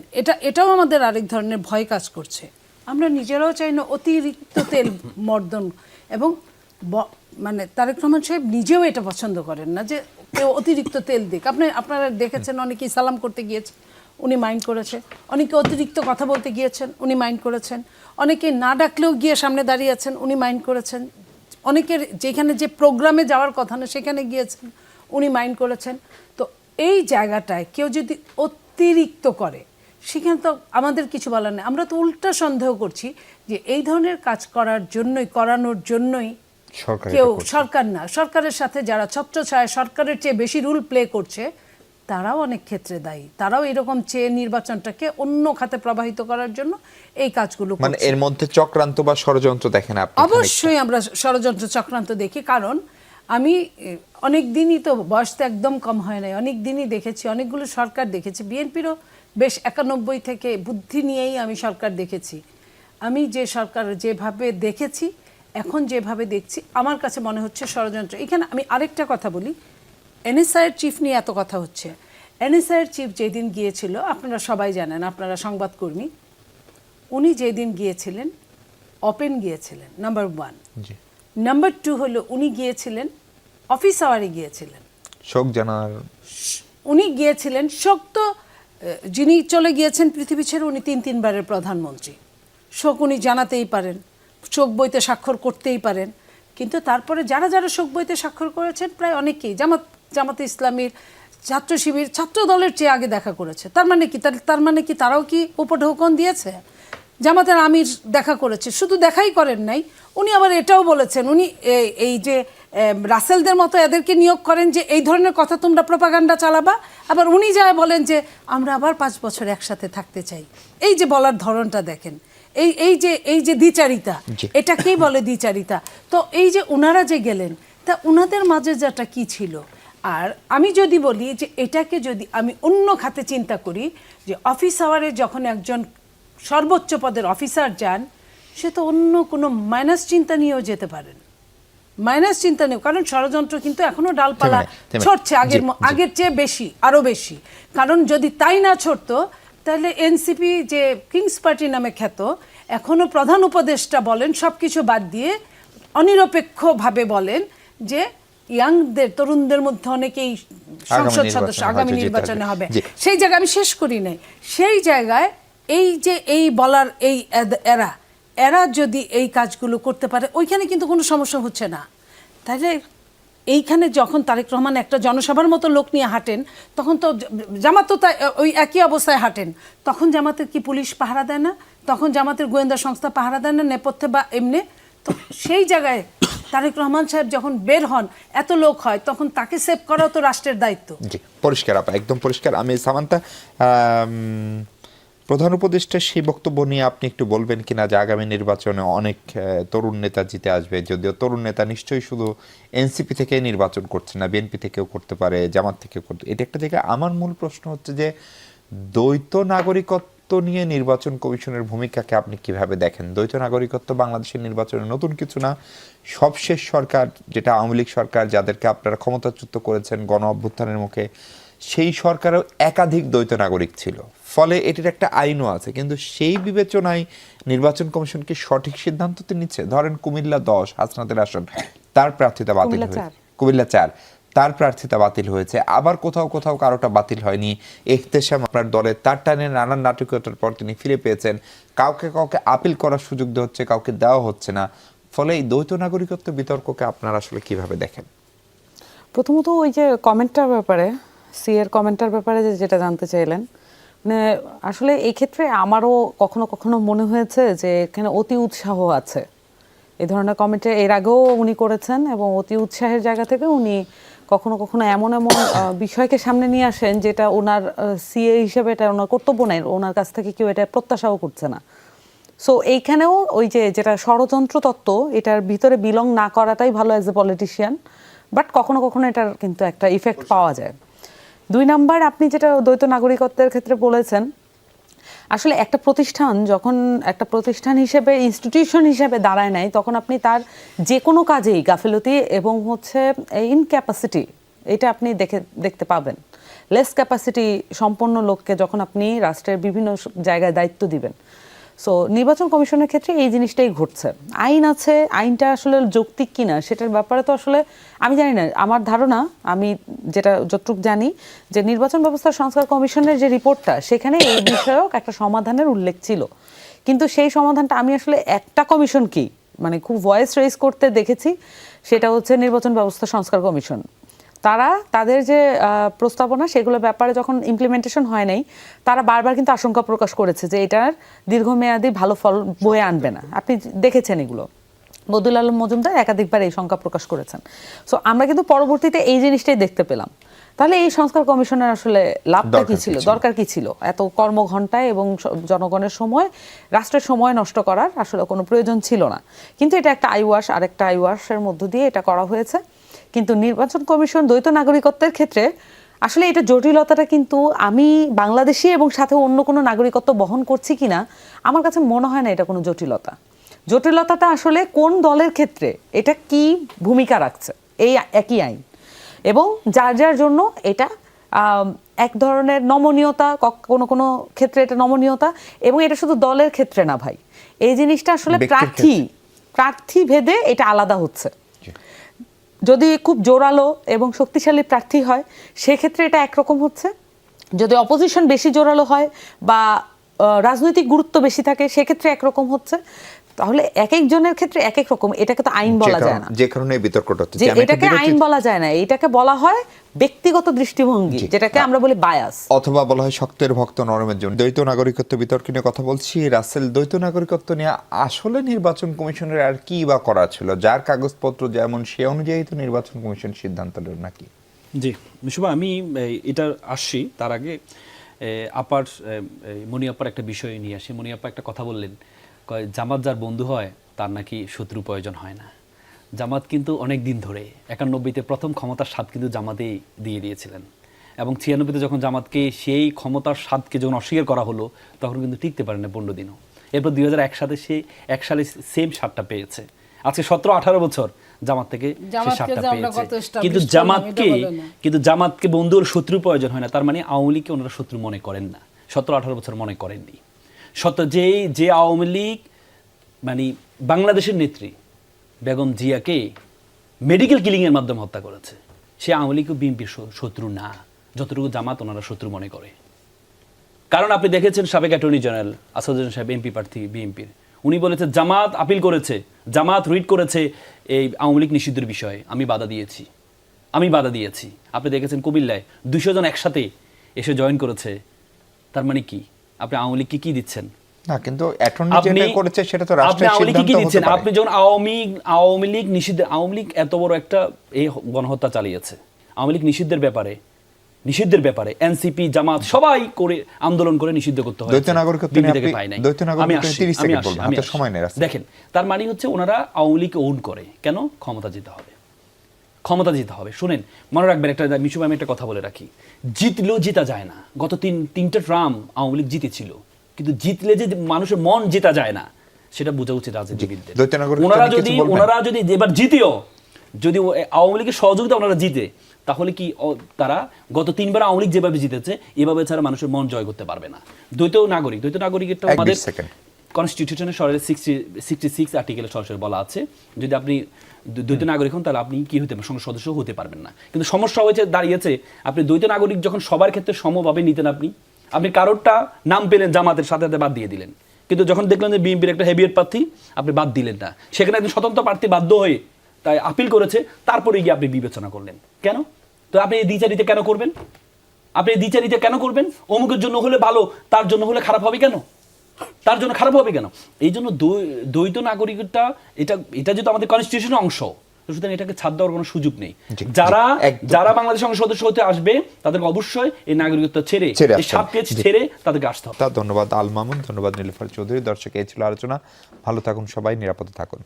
এটাও আমাদের আরেক ধরনের ভয় কাজ করছে। আমরা নিজেরাও চাই না অতিরিক্ত তেল মর্দন, এবং মানে তারেক রহমান সাহেব নিজেও এটা পছন্দ করেন না যে কেউ অতিরিক্ত তেল দিক। আপনারা দেখেছেন অনেকেই সালাম করতে গিয়েছে, উনি মাইন্ড করেছে। অনেকে অতিরিক্ত কথা বলতে গিয়েছেন, উনি মাইন্ড করেছেন। অনেকে না ডাকলেও গিয়ে সামনে দাঁড়িয়ে আছেন, উনি মাইন্ড করেছেন। অনেকের যেখানে যে প্রোগ্রামে যাওয়ার কথা না সেখানে গিয়েছেন, উনি মাইন্ড করেছেন। তো এই জায়গাটায় কেউ যদি অতিরিক্ত করে, সেখানে তো আমাদের কিছু বলার নেই। আমরা তো উল্টা সন্দেহ করছি যে এই ধরনের কাজ করানোর জন্যই কেউ, সরকার না, সরকারের সাথে যারা ছত্রছায়া সরকারের চেয়ে বেশি রুল প্লে করছে, তারাও অনেক ক্ষেত্রে দায়ী। তারাও এরকম চেয়ে নির্বাচনটাকে অন্য খাতে প্রবাহিত করার জন্য এই কাজগুলো করছে। মানে এর মধ্যে চক্রান্ত বা ষড়যন্ত্র দেখেন আপনি? অবশ্যই আমরা ষড়যন্ত্র চক্রান্ত দেখি, কারণ আমি অনেক দিনই তো, বয়স তো একদম কম হয় নাই, অনেক দিনই দেখেছি, অনেকগুলো সরকার দেখেছি। বিএনপিরও বেশ 91 থেকে বুদ্ধি নিয়েই আমি সরকার দেখেছি। আমি যে সরকার যেভাবে দেখেছি, এখন যেভাবে দেখছি, আমার কাছে মনে হচ্ছে ষড়যন্ত্র। এখানে আমি আরেকটা কথা বলি, এনএসআইয়ের চিফ নিয়ে এত কথা হচ্ছে। এনএসআই এর চিফ যেদিন গিয়েছিল, আপনারা সবাই জানেন, আপনারা সংবাদকর্মী, উনি যেদিন গিয়েছিলেন ওপেন গিয়েছিলেন, নাম্বার 1। জি, নাম্বার 2 হলো উনি গিয়েছিলেন অফিস আওয়ারে গিয়েছিলেন। শোক জানার উনি গিয়েছিলেন শোক তো যিনি চলে গিয়েছেন পৃথিবী ছেড়ে, উনি 3 বারের প্রধানমন্ত্রী, শোক উনি জানাতেই পারেন, শোক বইতে স্বাক্ষর করতেই পারেন। কিন্তু তারপরে যারা যারা শোক বইতে স্বাক্ষর করেছেন প্রায় অনেকেই জামাতে ইসলামীর, ছাত্র শিবির, ছাত্র দলের চেয়ে আগে দেখা করেছে। তার মানে কি তার মানে কি তারাও কি উপঢৌকন দিয়েছে? জামাতের আমির দেখা করেছে, শুধু দেখাই করেন নাই, উনি আবার এটাও বলেছেন, উনি এই যে রাসেলদের মতো এদেরকে নিয়োগ করেন যে এই ধরনের কথা তোমরা প্রপাগান্ডা চালাবা, আবার উনি যায় বলেন যে আমরা আবার 5 বছর একসাথে থাকতে চাই। এই যে বলার ধরনটা দেখেন, এই যে দ্বিচারিতা, এটাকেই বলে দ্বিচারিতা। তো এই যে উনারা যে গেলেন, তা উনাদের মাঝে যেটা কি ছিল। আর আমি যদি বলি যে এটাকে যদি আমি অন্য খাতে চিন্তা করি, যে অফিস আওয়ারে যখন একজন সর্বোচ্চ পদের অফিসার যান, সে তো অন্য কোনো মাইনাস চিন্তা নিয়েও যেতে পারেন, মাইনাস চিন্তা নেই, কারণ ষড়যন্ত্র কিন্তু এখনো ডালপালা ছড়ছে আগের চেয়ে বেশি, আরো বেশি। কারণ যদি তাই না ছড়তো, তাহলে এনসিপি যে কিংস পার্টি নামে খ্যাত, এখনো প্রধান উপদেষ্টা বলেন সবকিছু বাদ দিয়ে অনিরপেক্ষভাবে বলেন যে ইয়াংদের, তরুণদের মধ্যে অনেকেই সংসদ সদস্য আগামী নির্বাচনে হবে। সেই জায়গায় আমি শেষ করি নাই, সেই জায়গায় এই যে এই বলার এই এরা যদি এই কাজগুলো করতে পারে, ওইখানে কিন্তু কোনো সমস্যা হচ্ছে না। তাহলে এইখানে যখন তারেক রহমান একটা জনসভার মতো লোক নিয়ে হাঁটেন, তখন তো জামাত তো ওই একই অবস্থায় হাঁটেন, তখন জামাতের কি পুলিশ পাহারা দেয় না? তখন জামাতের গোয়েন্দা সংস্থা পাহারা দেয় না নেপথ্যে বা এমনি? তো সেই জায়গায় তারেক রহমান সাহেব যখন বের হন, এত লোক হয়, তখন তাকে সেভ করাও তো রাষ্ট্রের দায়িত্ব। জি, পরিষ্কার আপা, একদম পরিষ্কার। আমি সামান্তা, প্রধান উপদেষ্টা সেই বক্তব্য নিয়ে আপনি একটু বলবেন কিনা যে আগামী নির্বাচনে অনেক তরুণ নেতা জিতে আসবে, যদিও তরুণ নেতা নিশ্চয়ই শুধু এনসিপি থেকে নির্বাচন করছে না, বিএনপি থেকেও করতে পারে, জামাত থেকেও করতে। এটা একটা জায়গায় আমার মূল প্রশ্ন হচ্ছে যে দ্বৈত নাগরিকত্ব নিয়ে নির্বাচন কমিশনের ভূমিকাকে আপনি কিভাবে দেখেন? দ্বৈত নাগরিকত্ব বাংলাদেশের নির্বাচনে নতুন কিছু না, সবশেষ সরকার যেটা আওয়ামী লীগ সরকার, যাদেরকে আপনারা ক্ষমতাচ্যুত করেছেন গণ অভ্যুত্থানের মুখে, সেই সরকারও একাধিক দ্বৈত নাগরিক ছিল, ফলে এটির একটা আইনও আছে। কিন্তু সেই বিবেচনায় নির্বাচন কমিশন কি সঠিক সিদ্ধান্ত নিচ্ছে? ধরেন কুমিল্লা 10 হাসনাতের আসন, তার প্রার্থিতা বাতিল হয়েছে, কুমিল্লা 4 তার প্রার্থিতা বাতিল হয়েছে, আবার কোথাও কোথাও কারোটা বাতিল হয়নি। ইখতেশাম আপনার দলের তার টানে নানান নাটকীয়তার পর তিনি ফিরে পেয়েছেন, কাউকে কাউকে আপিল করার সুযোগ দেওয়া হচ্ছে, কাউকে দেওয়া হচ্ছে না। ফলে এই দ্বৈত নাগরিকত্ব বিতর্ককে আপনারা আসলে কিভাবে দেখেন? প্রথমত ওই যে কমেন্টটার ব্যাপারে, সি এর কমেন্টটার ব্যাপারে যেটা জানতে চাইলেন, মানে আসলে এই ক্ষেত্রে আমারও কখনো কখনো মনে হয়েছে যে এখানে অতি উৎসাহ আছে। এই ধরনের কমেন্টে এর আগেও উনি করেছেন, এবং অতি উৎসাহের জায়গা থেকে উনি কখনো কখনো এমন বিষয়কে সামনে নিয়ে আসেন যেটা ওনার সিএ হিসেবে এটা ওনার কর্তব্য নেই, ওনার কাছ থেকে কেউ এটা প্রত্যাশাও করছে না। সো এইখানেও ওই যেটা ষড়যন্ত্র তত্ত্ব, এটার ভিতরে বিলং না করাটাই ভালো অ্যাজ এ পলিটিশিয়ান, বাট কখনো কখনো এটার কিন্তু একটা ইফেক্ট পাওয়া যায়। 2 নাম্বার, আপনি যেটা দ্বৈত নাগরিকত্বের ক্ষেত্রে বলেছেন, আসলে একটা প্রতিষ্ঠান যখন একটা প্রতিষ্ঠান হিসেবে, ইনস্টিটিউশন হিসেবে দাঁড়ায় নাই, তখন আপনি তার যে কোনো কাজেই গাফিলতি এবং ইনক্যাপাসিটি এটা আপনি দেখতে পাবেন। লেস ক্যাপাসিটি সম্পন্ন লোককে যখন আপনি রাষ্ট্রের বিভিন্ন জায়গায় দায়িত্ব দিবেন। সো নির্বাচন কমিশনের ক্ষেত্রে এই জিনিসটাই ঘটছে। আইন আছে, আইনটা আসলে যৌক্তিক কিনা সেটার ব্যাপারে তো আসলে আমি জানি না। আমার ধারণা, আমি যেটা যতটুকু জানি, যে নির্বাচন ব্যবস্থা সংস্কার কমিশনের যে রিপোর্টটা, সেখানে এই বিষয়ক একটা সমাধানের উল্লেখ ছিল, কিন্তু সেই সমাধানটা আমি আসলে একটা কমিশন কি মানে খুব ভয়েস রেজ করতে দেখেছি, সেটা হচ্ছে নির্বাচন ব্যবস্থা সংস্কার কমিশন। তারা তাদের যে প্রস্তাবনা, সেগুলোর ব্যাপারে যখন ইমপ্লিমেন্টেশন হয় নাই, তারা বারবার কিন্তু আশঙ্কা প্রকাশ করেছে যে এটার দীর্ঘমেয়াদী ভালো ফল বয়ে আনবে না। আপনি দেখেছেন এগুলো, বদুল আলম মজুমদার একাধিকবার এই শঙ্কা প্রকাশ করেছেন। সো আমরা কিন্তু পরবর্তীতে এই জিনিসটাই দেখতে পেলাম। তাহলে এই সংস্কার কমিশনের আসলে লাভটা কি ছিল, দরকার কি ছিল? এত কর্মঘণ্টায় এবং জনগণের সময়, রাষ্ট্রের সময় নষ্ট করার আসলে কোনো প্রয়োজন ছিল না। কিন্তু এটা একটা আইওয়াশ, আরেকটা আইওয়াশের মধ্য দিয়ে এটা করা হয়েছে। কিন্তু নির্বাচন কমিশন দ্বৈত নাগরিকত্বের ক্ষেত্রে আসলে এটা জটিলতাটা কিন্তু আমি বাংলাদেশি এবং সাথে অন্য কোনো নাগরিকত্ব বহন করছি কিনা, আমার কাছে মনে হয় না এটা কোনো জটিলতা। জটিলতাটা আসলে কোন দলের ক্ষেত্রে এটা কি ভূমিকা রাখছে এই একই আইন, এবং যার যার জন্য এটা এক ধরনের নমনীয়তা, কোনো কোনো ক্ষেত্রে এটা নমনীয়তা, এবং এটা শুধু দলের ক্ষেত্রে না ভাই, এই জিনিসটা আসলে ব্যক্তির প্রার্থী ভেদে এটা আলাদা হচ্ছে। যদি খুব জোরালো এবং শক্তিশালী প্রার্থী হয় সেক্ষেত্রে এটা একরকম হচ্ছে, যদি অপোজিশন বেশি জোরালো হয় বা রাজনৈতিক গুরুত্ব বেশি থাকে সেক্ষেত্রে একরকম হচ্ছে। তাহলে এক একজনের ক্ষেত্রে এক এক রকম, এটাকে তো আইন বলা যায় না, যে কারণে বিতর্কটা হচ্ছে, যে এটাকে আইন বলা যায় না, এটাকে বলা হয় ব্যক্তিগত দৃষ্টিভঙ্গি, যেটাকে আমরা বলি বায়াস, অথবা বলা হয় শক্তের ভক্ত নরমের জন্য। দ্বৈত নাগরিকত্ব বিতর্ক নিয়ে কথা বলছি। রাসেল, দ্বৈত নাগরিকত্ব নিয়ে আসলে নির্বাচন কমিশনের আর কি বা করা ছিল? যার কাগজপত্র যেমন সে অনুযায়ী তো নির্বাচন কমিশন সিদ্ধান্ত নেন নাকি? জি মিশুবা, আমি এটা আসছি, তার আগে আপার মনি আপার একটা বিষয় নিয়ে আসি। মনি আপা একটা কথা বললেন, জামাত যার বন্ধু হয় তার নাকি শত্রু প্রয়োজন হয় না। জামাত কিন্তু অনেক দিন ধরে 91-তে প্রথম ক্ষমতার স্বাদ কিন্তু জামাতেই দিয়ে দিয়েছিলেন, এবং 96-তে যখন জামাতকে সেই ক্ষমতার স্বাদকে যখন অস্বীকার করা হলো তখন কিন্তু টিকতে পারে না 15 দিনও। এরপর 2001 সালে সেম স্বাদটা পেয়েছে। আজকে 17-18 বছর জামাত থেকে সে স্বাদটা পেয়েছে। কিন্তু জামাতকে বন্ধুর শত্রু প্রয়োজন হয় না, তার মানে আওয়ামী লীগকে ওনারা শত্রু মনে করেন না, 17-18 বছর মনে করেননি। যে আওয়ামী লীগ মানে বাংলাদেশের নেত্রী বেগম জিয়াকে মেডিকেল কিলিংয়ের মাধ্যমে হত্যা করেছে, সে আওয়ামী লীগ বিএনপির শত্রু না, যতটুকু জামাত ওনারা শত্রু মনে করে। কারণ আপনি দেখেছেন সাবেক অ্যাটর্নি জেনারেল আসাদুজ্জামান সাহেব, এমপি প্রার্থী বিএনপির, উনি বলেছেন জামাত আপিল করেছে, জামাত রিট করেছে এই আওয়ামী লীগ নিষিদ্ধের বিষয়ে, আমি বাধা দিয়েছি। আপনি দেখেছেন কুমিল্লায় 200 জন একসাথে এসে জয়েন করেছে, তার মানে কি আপনি আওয়ামী লীগকে কি দিচ্ছেন? না, কিন্তু অ্যাটর্নি জেনারেল করেছে সেটা তো রাষ্ট্রের সিদ্ধান্ত হতে পারে। আপনি যখন আওয়ামী লীগ নিষিদ্ধ, আওয়ামী লীগ এত বড় একটা এই গণহত্যা চালিয়েছে, আওয়ামী লীগ নিষিদ্ধের ব্যাপারে এনসিপি জামাত সবাই করে আন্দোলন করে নিষিদ্ধ করতে হয়। দ্বৈত নাগরিকত্ব নিয়ে আপনি 30 সেকেন্ড বলবেন, হাতে সময় নেই। দেখেন, তার মানে হচ্ছে ওনারা আওয়ামী লীগকে ওন করে কেন? ক্ষমতা দিতে হবে। শুনেন, মনে রাখবেন একটা মিশু, আমি একটা কথা বলে রাখি, জিতলেও জিতা যায় না। গত তিনটা ট্রাম আওয়ামী লীগ জিতেছিল, কিন্তু জিতলে যে মানুষের মন জেতা যায় না সেটা বোঝা উচিত রাজনীতিবিদদের। ওনারা যদি এবার জিতেও, যদি আওয়ামী লীগের সহযোগিতা ওনারা জিতে, তাহলে কি তারা গত 3বার আওয়ামী লীগ যেভাবে জিতেছে এভাবে ছাড়া মানুষের মন জয় করতে পারবে না। দ্বৈত নাগরিকটা আমাদের কনস্টিটিউশনের 66 আর্টিকেলে সরাসরি বলা আছে, যদি আপনি দ্বৈত নাগরিক হন তাহলে আপনি কি হতে পারবেন? সংসদ সদস্য হতে পারবেন না। কিন্তু সমস্যা দাঁড়িয়েছে, আপনি দ্বৈত নাগরিক যখন সবার ক্ষেত্রে সমভাবে নিতেন, আপনি কারোরটা নাম পেলেন জামাতের সাথে বাদ দিয়ে দিলেন, কিন্তু যখন দেখলেন যে বিএনপির একটা হেভিয়েট প্রার্থী আপনি বাদ দিলেন না, সেখানে একজন স্বতন্ত্র প্রার্থী বাধ্য হয়ে তাই আপিল করেছে, তারপরে গিয়ে আপনি বিবেচনা করলেন। কেন? তো আপনি এই দ্বিচারিতা কেন করবেন? অমুকের জন্য হলে ভালো, তার জন্য হলে খারাপ হবে কেন? এই জন্য দ্বৈত নাগরিকতা এটা যেহেতু আমাদের কনস্টিটিউশনের অংশ, সুতরাং এটাকে ছাড় দেওয়ার কোনো সুযোগ নেই। যারা বাংলাদেশ সংসদ সদস্য হতে আসবে তাদেরকে অবশ্যই এই নাগরিকত্ব ছেড়ে তাদেরকে আসতে হবে। ধন্যবাদ আল মামুন, ধন্যবাদ নীলুফার চৌধুরী। দর্শক, এই ছিল আলোচনা। ভালো থাকুন সবাই, নিরাপদে থাকুন।